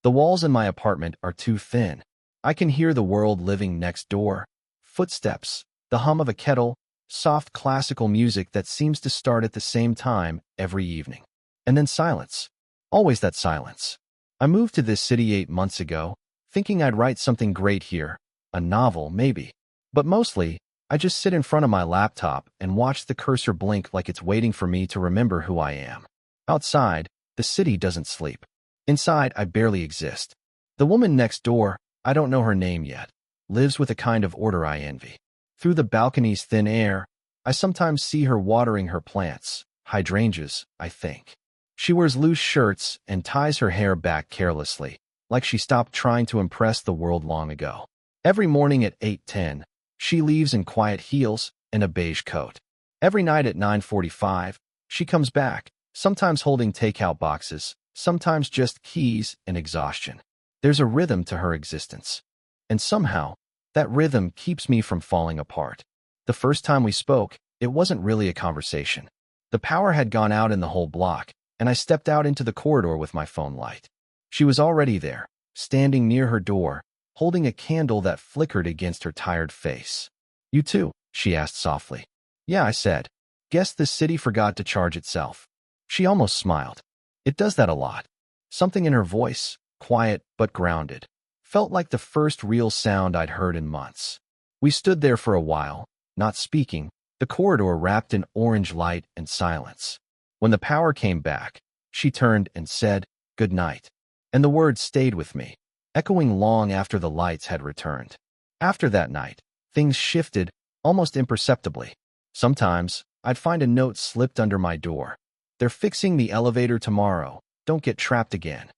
The walls in my apartment are too thin. I can hear the world living next door. Footsteps, the hum of a kettle, soft classical music that seems to start at the same time every evening. And then silence. Always that silence. I moved to this city 8 months ago, thinking I'd write something great here. A novel, maybe. But mostly, I just sit in front of my laptop and watch the cursor blink like it's waiting for me to remember who I am. Outside, the city doesn't sleep. Inside, I barely exist. The woman next door, I don't know her name yet, lives with a kind of order I envy. Through the balcony's thin air, I sometimes see her watering her plants, hydrangeas, I think. She wears loose shirts and ties her hair back carelessly, like she stopped trying to impress the world long ago. Every morning at 8:10, she leaves in quiet heels and a beige coat. Every night at 9:45, she comes back, sometimes holding takeout boxes, sometimes just keys and exhaustion. There's a rhythm to her existence. And somehow, that rhythm keeps me from falling apart. The first time we spoke, it wasn't really a conversation. The power had gone out in the whole block, and I stepped out into the corridor with my phone light. She was already there, standing near her door, holding a candle that flickered against her tired face. "You too?" she asked softly. "Yeah," I said. "Guess the city forgot to charge itself." She almost smiled. It does that a lot. Something in her voice, quiet but grounded, felt like the first real sound I'd heard in months. We stood there for a while, not speaking, the corridor wrapped in orange light and silence. When the power came back, she turned and said, "Good night." And the words stayed with me, echoing long after the lights had returned. After that night, things shifted, almost imperceptibly. Sometimes, I'd find a note slipped under my door. "They're fixing the elevator tomorrow. Don't get trapped again."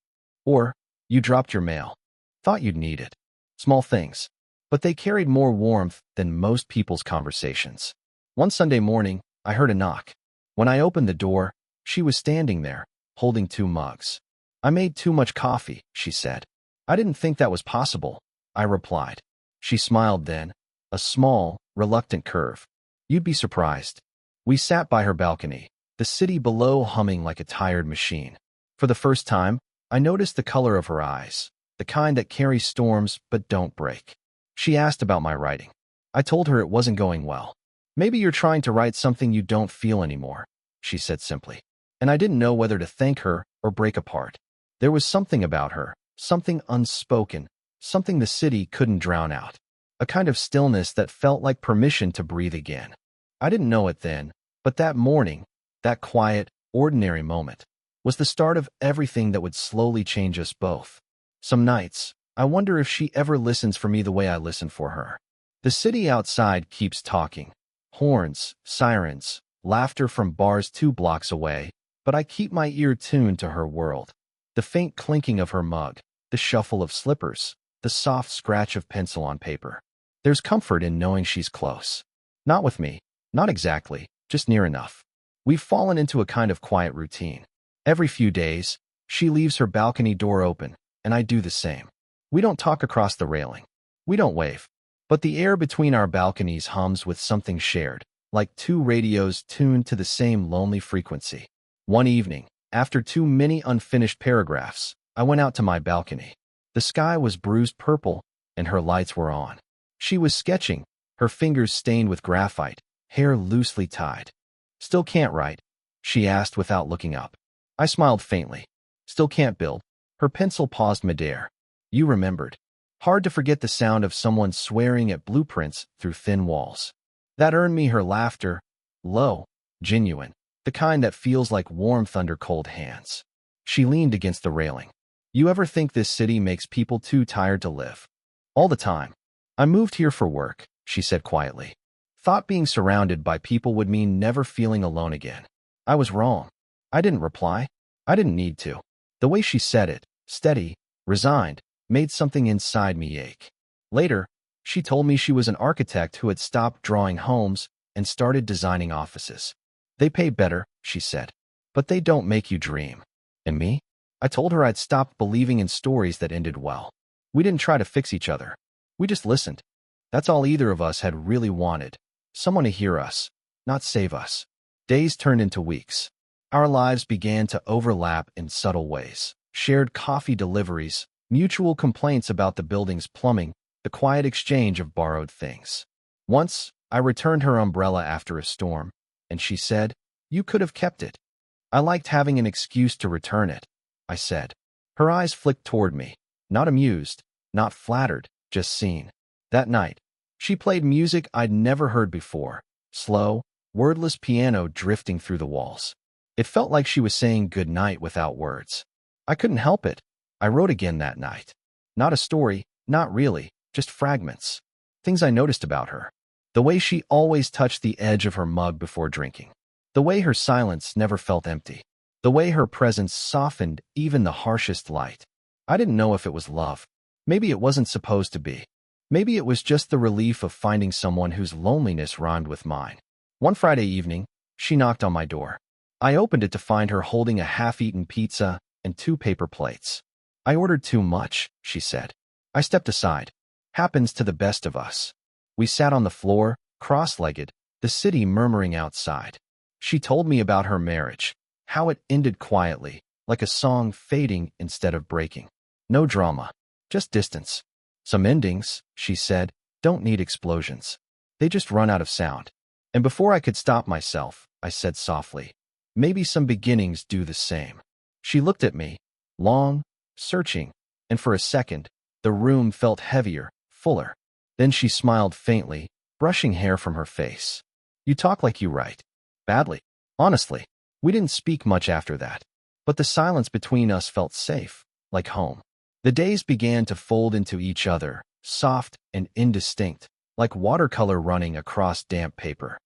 Or, "You dropped your mail. Thought you'd need it." Small things. But they carried more warmth than most people's conversations. One Sunday morning, I heard a knock. When I opened the door, she was standing there, holding 2 mugs. "I made too much coffee," she said. "I didn't think that was possible," I replied. She smiled then, a small, reluctant curve. "You'd be surprised." We sat by her balcony, the city below humming like a tired machine. For the first time, I noticed the color of her eyes, the kind that carry storms but don't break. She asked about my writing. I told her it wasn't going well. "Maybe you're trying to write something you don't feel anymore," she said simply. And I didn't know whether to thank her or break apart. There was something about her, something unspoken, something the city couldn't drown out. A kind of stillness that felt like permission to breathe again. I didn't know it then, but that morning, that quiet, ordinary moment, was the start of everything that would slowly change us both. Some nights, I wonder if she ever listens for me the way I listen for her. The city outside keeps talking. Horns, sirens, laughter from bars 2 blocks away, but I keep my ear tuned to her world. The faint clinking of her mug, the shuffle of slippers, the soft scratch of pencil on paper. There's comfort in knowing she's close. Not with me, not exactly, just near enough. We've fallen into a kind of quiet routine. Every few days, she leaves her balcony door open, and I do the same. We don't talk across the railing. We don't wave. But the air between our balconies hums with something shared, like 2 radios tuned to the same lonely frequency. One evening, after too many unfinished paragraphs, I went out to my balcony. The sky was bruised purple, and her lights were on. She was sketching, her fingers stained with graphite, hair loosely tied. "Still can't write?" she asked without looking up. I smiled faintly. "Still can't build?" Her pencil paused midair. "You remembered." Hard to forget the sound of someone swearing at blueprints through thin walls. That earned me her laughter, low, genuine, the kind that feels like warmth under cold hands. She leaned against the railing. "You ever think this city makes people too tired to live?" "All the time. I moved here for work," she said quietly. "Thought being surrounded by people would mean never feeling alone again. I was wrong." I didn't reply. I didn't need to. The way she said it, steady, resigned, made something inside me ache. Later, she told me she was an architect who had stopped drawing homes and started designing offices. "They pay better," she said, "but they don't make you dream." And me? I told her I'd stopped believing in stories that ended well. We didn't try to fix each other. We just listened. That's all either of us had really wanted. Someone to hear us, not save us. Days turned into weeks. Our lives began to overlap in subtle ways. Shared coffee deliveries, mutual complaints about the building's plumbing, the quiet exchange of borrowed things. Once, I returned her umbrella after a storm, and she said, "You could have kept it." I liked having an excuse to return it, I said. Her eyes flicked toward me, not amused, not flattered, just seen. That night, she played music I'd never heard before, slow, wordless piano drifting through the walls. It felt like she was saying good night without words. I couldn't help it. I wrote again that night. Not a story, not really, just fragments. Things I noticed about her. The way she always touched the edge of her mug before drinking. The way her silence never felt empty. The way her presence softened even the harshest light. I didn't know if it was love. Maybe it wasn't supposed to be. Maybe it was just the relief of finding someone whose loneliness rhymed with mine. One Friday evening, she knocked on my door. I opened it to find her holding a half-eaten pizza and 2 paper plates. "I ordered too much," she said. I stepped aside. "Happens to the best of us." We sat on the floor, cross-legged, the city murmuring outside. She told me about her marriage, how it ended quietly, like a song fading instead of breaking. No drama, just distance. "Some endings," she said, "don't need explosions. They just run out of sound." And before I could stop myself, I said softly, "Maybe some beginnings do the same." She looked at me, long, searching, and for a second, the room felt heavier, fuller. Then she smiled faintly, brushing hair from her face. "You talk like you write." "Badly. Honestly." We didn't speak much after that, but the silence between us felt safe, like home. The days began to fold into each other, soft and indistinct, like watercolor running across damp paper.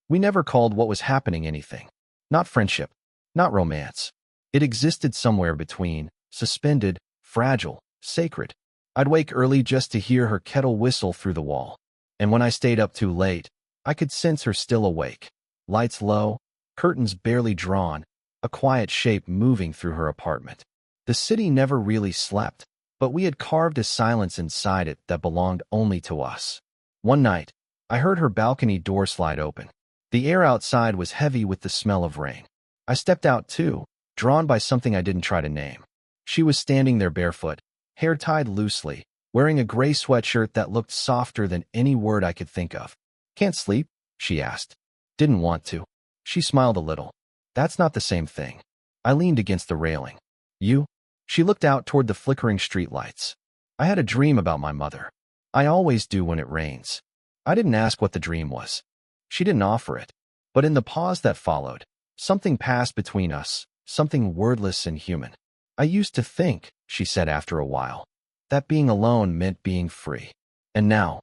We never called what was happening anything. Not friendship, not romance. It existed somewhere between, suspended, fragile, sacred. I'd wake early just to hear her kettle whistle through the wall. And when I stayed up too late, I could sense her still awake. Lights low, curtains barely drawn, a quiet shape moving through her apartment. The city never really slept, but we had carved a silence inside it that belonged only to us. One night, I heard her balcony door slide open. The air outside was heavy with the smell of rain. I stepped out too, drawn by something I didn't try to name. She was standing there barefoot, hair tied loosely, wearing a gray sweatshirt that looked softer than any word I could think of. "Can't sleep?" she asked. "Didn't want to." She smiled a little. "That's not the same thing." I leaned against the railing. "You?" She looked out toward the flickering streetlights. "I had a dream about my mother. I always do when it rains." I didn't ask what the dream was. She didn't offer it. But in the pause that followed, something passed between us, something wordless and human. "I used to think," she said after a while, "that being alone meant being free. And now,"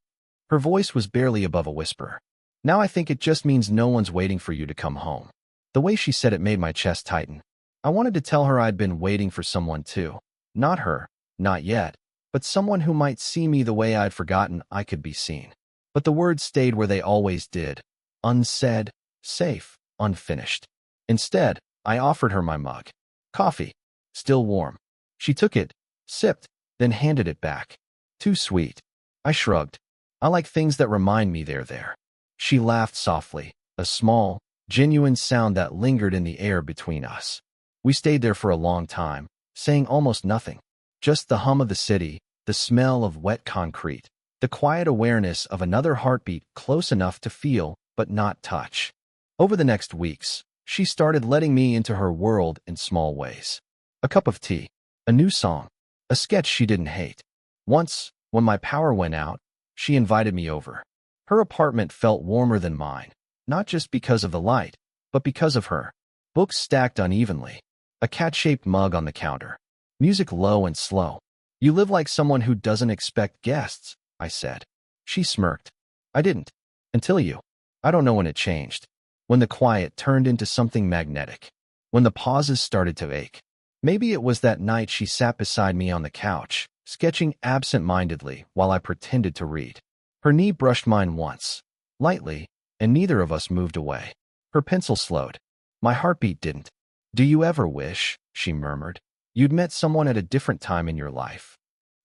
her voice was barely above a whisper, "now I think it just means no one's waiting for you to come home." The way she said it made my chest tighten. I wanted to tell her I'd been waiting for someone too. Not her, not yet, but someone who might see me the way I'd forgotten I could be seen. But the words stayed where they always did, unsaid, safe, unfinished. Instead, I offered her my mug. Coffee. Still warm. She took it, sipped, then handed it back. "Too sweet." I shrugged. "I like things that remind me they're there." She laughed softly, a small, genuine sound that lingered in the air between us. We stayed there for a long time, saying almost nothing. Just the hum of the city, the smell of wet concrete, the quiet awareness of another heartbeat close enough to feel but not touch. Over the next weeks, she started letting me into her world in small ways. A cup of tea, a new song, a sketch she didn't hate. Once, when my power went out, she invited me over. Her apartment felt warmer than mine, not just because of the light, but because of her. Books stacked unevenly, a cat-shaped mug on the counter, music low and slow. "You live like someone who doesn't expect guests," I said. She smirked. "I didn't. Until you." I don't know when it changed. When the quiet turned into something magnetic. When the pauses started to ache. Maybe it was that night she sat beside me on the couch, sketching absent-mindedly while I pretended to read. Her knee brushed mine once, lightly, and neither of us moved away. Her pencil slowed. My heartbeat didn't. "Do you ever wish," she murmured, "you'd met someone at a different time in your life?"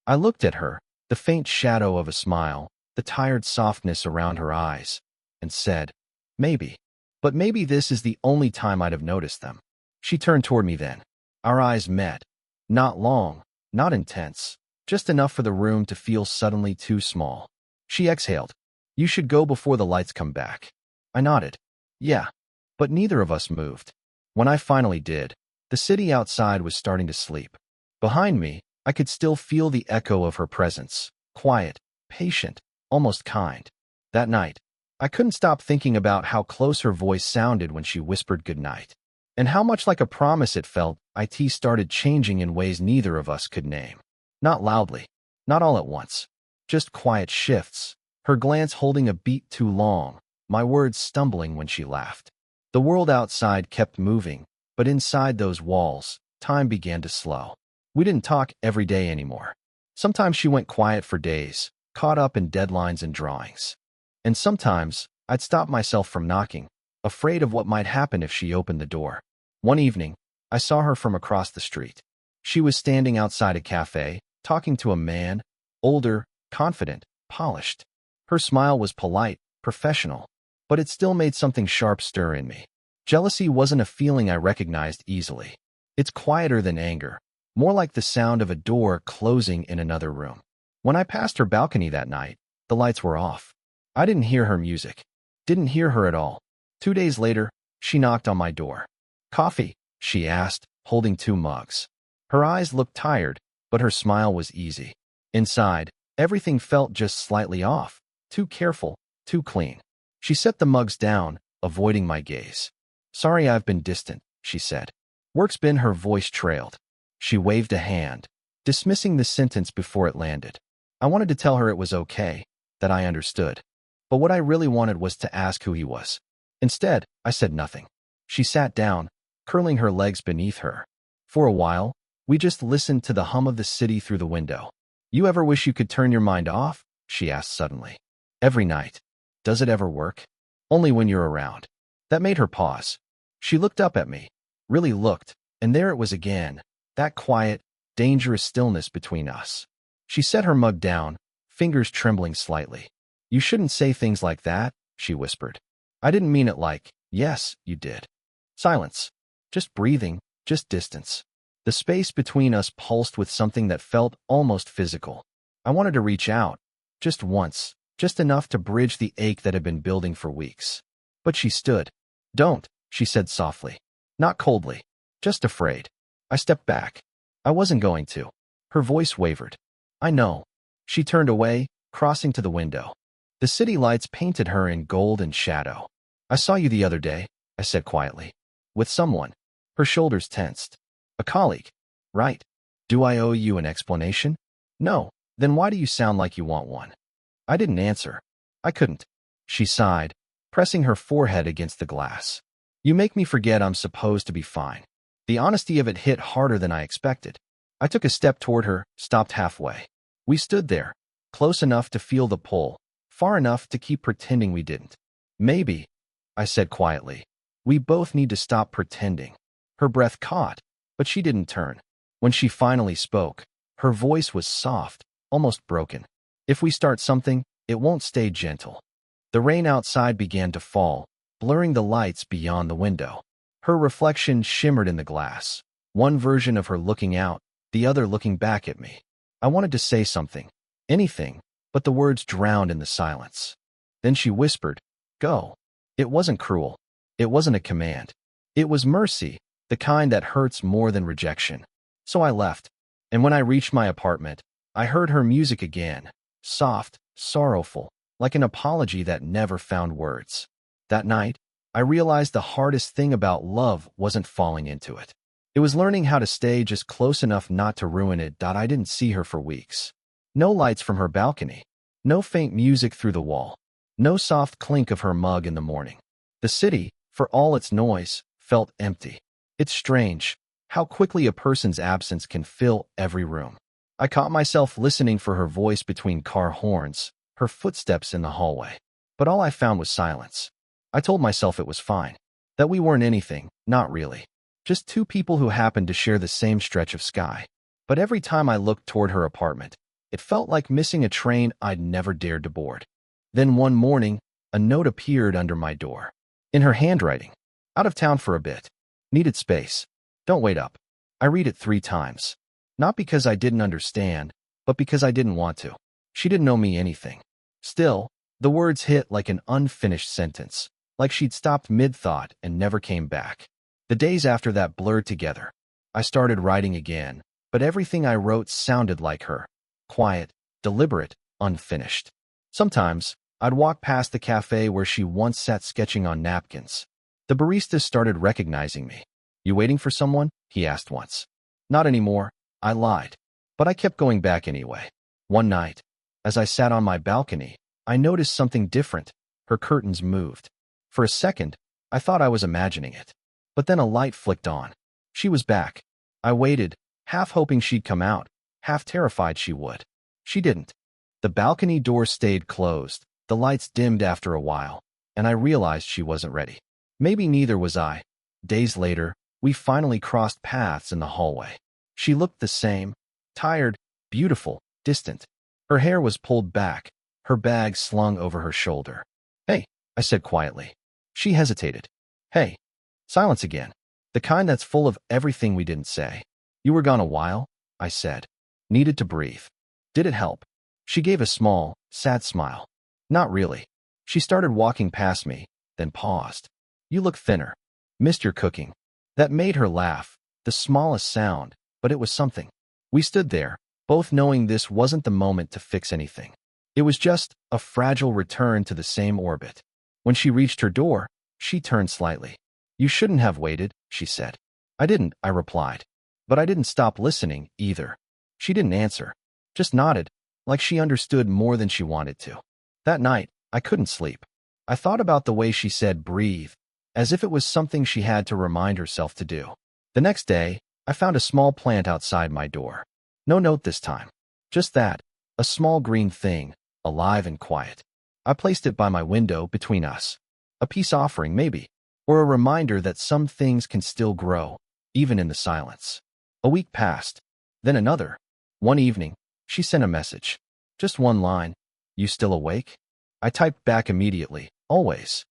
I looked at her, the faint shadow of a smile, the tired softness around her eyes, and said, "Maybe. But maybe this is the only time I'd have noticed them." She turned toward me then. Our eyes met, Not long, not intense, just enough for the room to feel suddenly too small. She exhaled. You should go before the lights come back. I nodded. Yeah. But neither of us moved. When I finally did, the city outside was starting to sleep. Behind me, I could still feel the echo of her presence, quiet, patient, almost kind. That night, I couldn't stop thinking about how close her voice sounded when she whispered goodnight, and how much like a promise it felt. It started changing in ways neither of us could name. Not loudly, not all at once, just quiet shifts, her glance holding a beat too long, my words stumbling when she laughed. The world outside kept moving, but inside those walls, time began to slow. We didn't talk every day anymore. Sometimes she went quiet for days, caught up in deadlines and drawings. And sometimes, I'd stop myself from knocking, afraid of what might happen if she opened the door. One evening, I saw her from across the street. She was standing outside a cafe, talking to a man, older, confident, polished. Her smile was polite, professional, but it still made something sharp stir in me. Jealousy wasn't a feeling I recognized easily. It's quieter than anger, more like the sound of a door closing in another room. When I passed her balcony that night, the lights were off. I didn't hear her music. Didn't hear her at all. 2 days later, she knocked on my door. Coffee, she asked, holding 2 mugs. Her eyes looked tired, but her smile was easy. Inside, everything felt just slightly off, too careful, too clean. She set the mugs down, avoiding my gaze. Sorry I've been distant, she said. Work's been. Her voice trailed. She waved a hand, dismissing the sentence before it landed. I wanted to tell her it was okay, that I understood. But what I really wanted was to ask who he was. Instead, I said nothing. She sat down, curling her legs beneath her. For a while, we just listened to the hum of the city through the window. You ever wish you could turn your mind off? She asked suddenly. Every night. Does it ever work? Only when you're around. That made her pause. She looked up at me, really looked, and there it was again, that quiet, dangerous stillness between us. She set her mug down, fingers trembling slightly. You shouldn't say things like that, she whispered. I didn't mean it like, yes, you did. Silence. Just breathing, just distance. The space between us pulsed with something that felt almost physical. I wanted to reach out, just once, just enough to bridge the ache that had been building for weeks. But she stood. Don't, she said softly. Not coldly, just afraid. I stepped back. I wasn't going to. Her voice wavered. I know. She turned away, crossing to the window. The city lights painted her in gold and shadow. I saw you the other day, I said quietly. With someone. Her shoulders tensed. A colleague. Right. Do I owe you an explanation? No. Then why do you sound like you want one? I didn't answer. I couldn't. She sighed, pressing her forehead against the glass. You make me forget I'm supposed to be fine. The honesty of it hit harder than I expected. I took a step toward her, stopped halfway. We stood there, close enough to feel the pull, far enough to keep pretending we didn't. Maybe, I said quietly, we both need to stop pretending. Her breath caught, but she didn't turn. When she finally spoke, her voice was soft, almost broken. If we start something, it won't stay gentle. The rain outside began to fall, blurring the lights beyond the window. Her reflection shimmered in the glass, one version of her looking out, the other looking back at me. I wanted to say something, anything, but the words drowned in the silence. Then she whispered, Go. It wasn't cruel. It wasn't a command. It was mercy, the kind that hurts more than rejection. So I left, and when I reached my apartment, I heard her music again, soft, sorrowful, like an apology that never found words. That night, I realized the hardest thing about love wasn't falling into it. It was learning how to stay just close enough not to ruin it. I didn't see her for weeks. No lights from her balcony. No faint music through the wall. No soft clink of her mug in the morning. The city, for all its noise, felt empty. It's strange how quickly a person's absence can fill every room. I caught myself listening for her voice between car horns, her footsteps in the hallway. But all I found was silence. I told myself it was fine. That we weren't anything, not really. Just 2 people who happened to share the same stretch of sky. But every time I looked toward her apartment, it felt like missing a train I'd never dared to board. Then one morning, a note appeared under my door. In her handwriting. Out of town for a bit. Needed space. Don't wait up. I read it 3 times. Not because I didn't understand, but because I didn't want to. She didn't owe me anything. Still, the words hit like an unfinished sentence, like she'd stopped mid-thought and never came back. The days after that blurred together. I started writing again, but everything I wrote sounded like her. Quiet, deliberate, unfinished. Sometimes, I'd walk past the cafe where she once sat sketching on napkins. The barista started recognizing me. "You waiting for someone?" he asked once. "Not anymore," I lied. But I kept going back anyway. One night, as I sat on my balcony, I noticed something different. Her curtains moved. For a second, I thought I was imagining it. But then a light flicked on. She was back. I waited, half hoping she'd come out, half terrified she would. She didn't. The balcony door stayed closed, the lights dimmed after a while, and I realized she wasn't ready. Maybe neither was I. Days later, we finally crossed paths in the hallway. She looked the same, tired, beautiful, distant. Her hair was pulled back, her bag slung over her shoulder. "Hey," I said quietly. She hesitated. "Hey." Silence again. The kind that's full of everything we didn't say. "You were gone a while," I said. Needed to breathe. Did it help? She gave a small, sad smile. "Not really." She started walking past me, then paused. "You look thinner. Missed your cooking." That made her laugh, the smallest sound, but it was something. We stood there, both knowing this wasn't the moment to fix anything. It was just a fragile return to the same orbit. When she reached her door, she turned slightly. "You shouldn't have waited," she said. "I didn't," I replied. But I didn't stop listening, either. She didn't answer, just nodded, like she understood more than she wanted to. That night, I couldn't sleep. I thought about the way she said breathe, as if it was something she had to remind herself to do. The next day, I found a small plant outside my door. No note this time. Just that, a small green thing, alive and quiet. I placed it by my window between us. A peace offering, maybe, or a reminder that some things can still grow, even in the silence. A week passed, then another. One evening, she sent a message. Just one line. "You still awake?" I typed back immediately, "Always."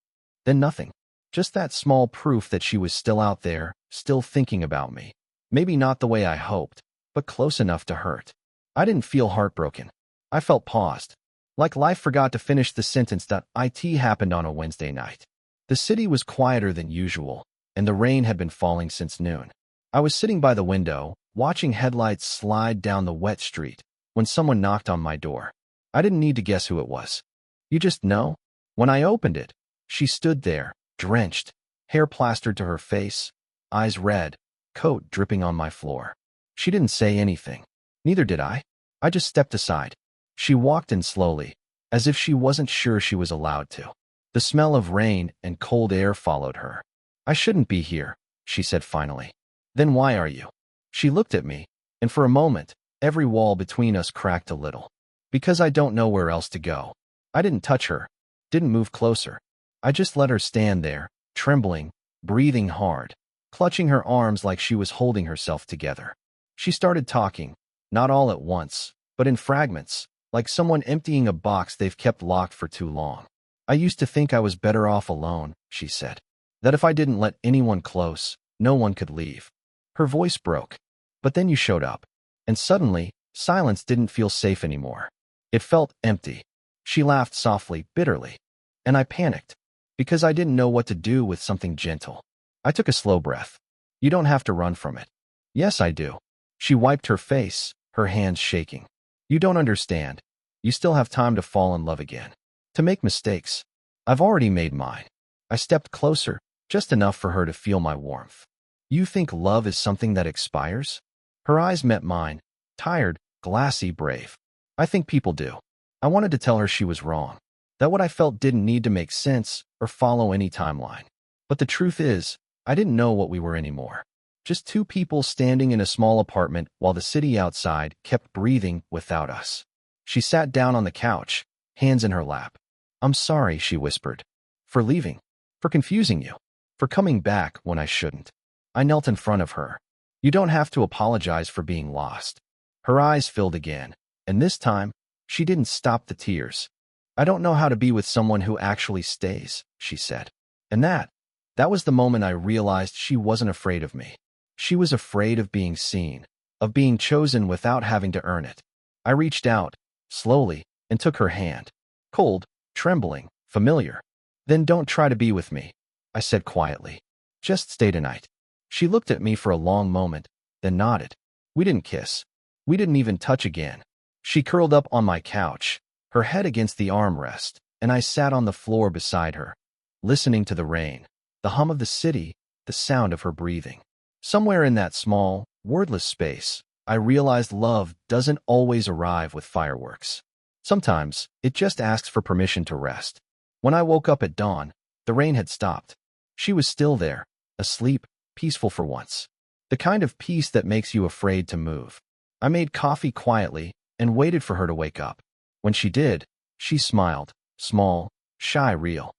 Then nothing. Just that small proof that she was still out there, still thinking about me. Maybe not the way I hoped, but close enough to hurt. I didn't feel heartbroken. I felt paused. Like life forgot to finish the sentence that it happened on a Wednesday night. The city was quieter than usual, and the rain had been falling since noon. I was sitting by the window, watching headlights slide down the wet street, when someone knocked on my door. I didn't need to guess who it was. You just know? When I opened it, she stood there, drenched, hair plastered to her face, eyes red, coat dripping on my floor. She didn't say anything. Neither did I. I just stepped aside. She walked in slowly, as if she wasn't sure she was allowed to. The smell of rain and cold air followed her. "I shouldn't be here," she said finally. "Then why are you?" She looked at me, and for a moment, every wall between us cracked a little. "Because I don't know where else to go." I didn't touch her, didn't move closer. I just let her stand there, trembling, breathing hard, clutching her arms like she was holding herself together. She started talking, not all at once, but in fragments, like someone emptying a box they've kept locked for too long. "I used to think I was better off alone," she said. "That if I didn't let anyone close, no one could leave." Her voice broke. "But then you showed up. And suddenly, silence didn't feel safe anymore. It felt empty." She laughed softly, bitterly. And I panicked, because I didn't know what to do with something gentle. I took a slow breath. "You don't have to run from it." "Yes, I do." She wiped her face, her hands shaking. "You don't understand. You still have time to fall in love again. To make mistakes. I've already made mine." I stepped closer, just enough for her to feel my warmth. "You think love is something that expires?" Her eyes met mine, tired, glassy, brave. "I think people do." I wanted to tell her she was wrong, that what I felt didn't need to make sense or follow any timeline. But the truth is, I didn't know what we were anymore. Just two people standing in a small apartment while the city outside kept breathing without us. She sat down on the couch, hands in her lap. "I'm sorry," she whispered. "For leaving. For confusing you. For coming back when I shouldn't." I knelt in front of her. "You don't have to apologize for being lost." Her eyes filled again, and this time, she didn't stop the tears. "I don't know how to be with someone who actually stays," she said. And that was the moment I realized she wasn't afraid of me. She was afraid of being seen, of being chosen without having to earn it. I reached out, slowly, and took her hand. Cold, trembling, familiar. Then don't try to be with me, I said quietly. Just stay tonight. She looked at me for a long moment, then nodded. We didn't kiss. We didn't even touch again. She curled up on my couch, her head against the armrest, and I sat on the floor beside her, listening to the rain, the hum of the city, the sound of her breathing. Somewhere in that small, wordless space, I realized love doesn't always arrive with fireworks. Sometimes, it just asks for permission to rest. When I woke up at dawn, the rain had stopped. She was still there, asleep, peaceful for once. The kind of peace that makes you afraid to move. I made coffee quietly and waited for her to wake up. When she did, she smiled, small, shy, real.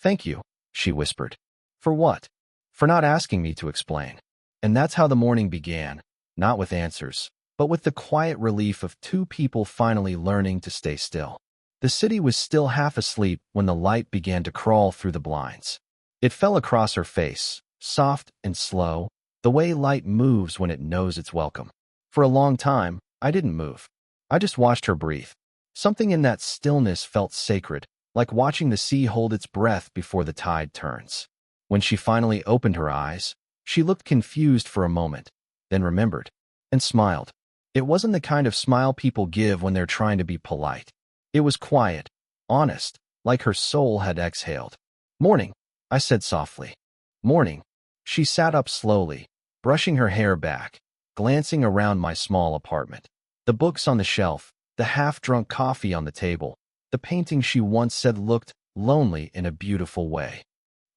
Thank you, she whispered. For what? For not asking me to explain. And that's how the morning began, not with answers, but with the quiet relief of two people finally learning to stay still. The city was still half asleep when the light began to crawl through the blinds. It fell across her face, soft and slow, the way light moves when it knows it's welcome. For a long time, I didn't move. I just watched her breathe. Something in that stillness felt sacred, like watching the sea hold its breath before the tide turns. When she finally opened her eyes, she looked confused for a moment, then remembered, and smiled. It wasn't the kind of smile people give when they're trying to be polite. It was quiet, honest, like her soul had exhaled. Morning, I said softly. Morning. She sat up slowly, brushing her hair back, glancing around my small apartment. The books on the shelf, the half-drunk coffee on the table, the painting she once said looked lonely in a beautiful way.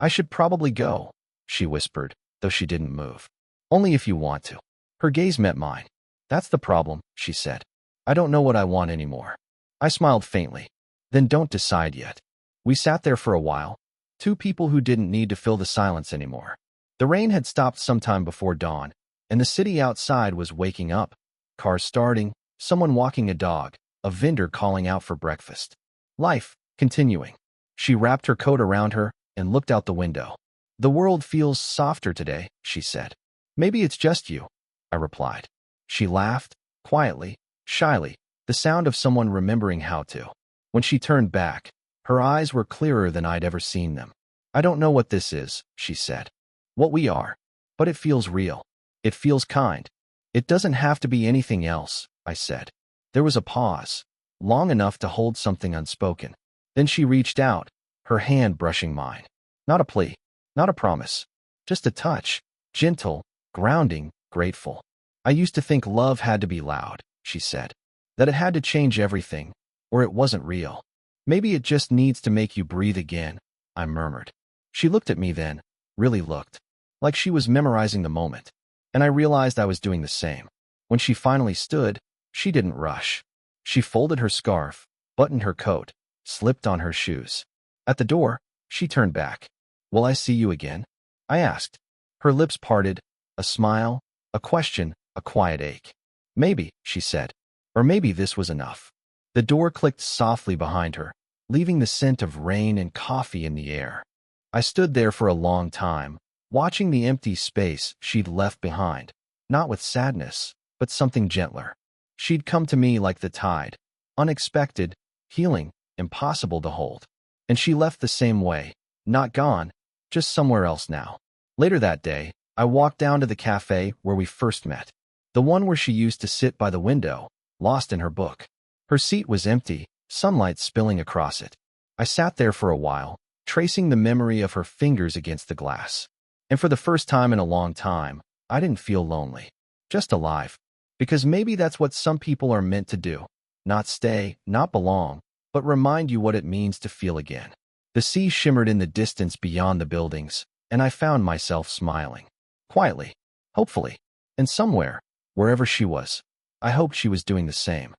I should probably go, she whispered, though she didn't move. Only if you want to. Her gaze met mine. That's the problem, she said. I don't know what I want anymore. I smiled faintly. Then don't decide yet. We sat there for a while, two people who didn't need to fill the silence anymore. The rain had stopped sometime before dawn, and the city outside was waking up. Cars starting, someone walking a dog, a vendor calling out for breakfast. Life, continuing. She wrapped her coat around her and looked out the window. The world feels softer today, she said. Maybe it's just you, I replied. She laughed, quietly, shyly, the sound of someone remembering how to. When she turned back, her eyes were clearer than I'd ever seen them. I don't know what this is, she said. What we are. But it feels real. It feels kind. It doesn't have to be anything else, I said. There was a pause, long enough to hold something unspoken. Then she reached out, her hand brushing mine. Not a plea, not a promise, just a touch, gentle, grounding, grateful. I used to think love had to be loud, she said, that it had to change everything, or it wasn't real. Maybe it just needs to make you breathe again, I murmured. She looked at me then, really looked, like she was memorizing the moment, and I realized I was doing the same. When she finally stood, she didn't rush. She folded her scarf, buttoned her coat, slipped on her shoes. At the door, she turned back. Will I see you again? I asked. Her lips parted, a smile, a question, a quiet ache. Maybe, she said, or maybe this was enough. The door clicked softly behind her, leaving the scent of rain and coffee in the air. I stood there for a long time, watching the empty space she'd left behind, not with sadness, but something gentler. She'd come to me like the tide, unexpected, healing, impossible to hold. And she left the same way, not gone, just somewhere else now. Later that day, I walked down to the cafe where we first met, the one where she used to sit by the window, lost in her book. Her seat was empty, sunlight spilling across it. I sat there for a while, tracing the memory of her fingers against the glass. And for the first time in a long time, I didn't feel lonely, just alive. Because maybe that's what some people are meant to do. Not stay, not belong, but remind you what it means to feel again. The sea shimmered in the distance beyond the buildings, and I found myself smiling. Quietly, hopefully, and somewhere, wherever she was, I hoped she was doing the same.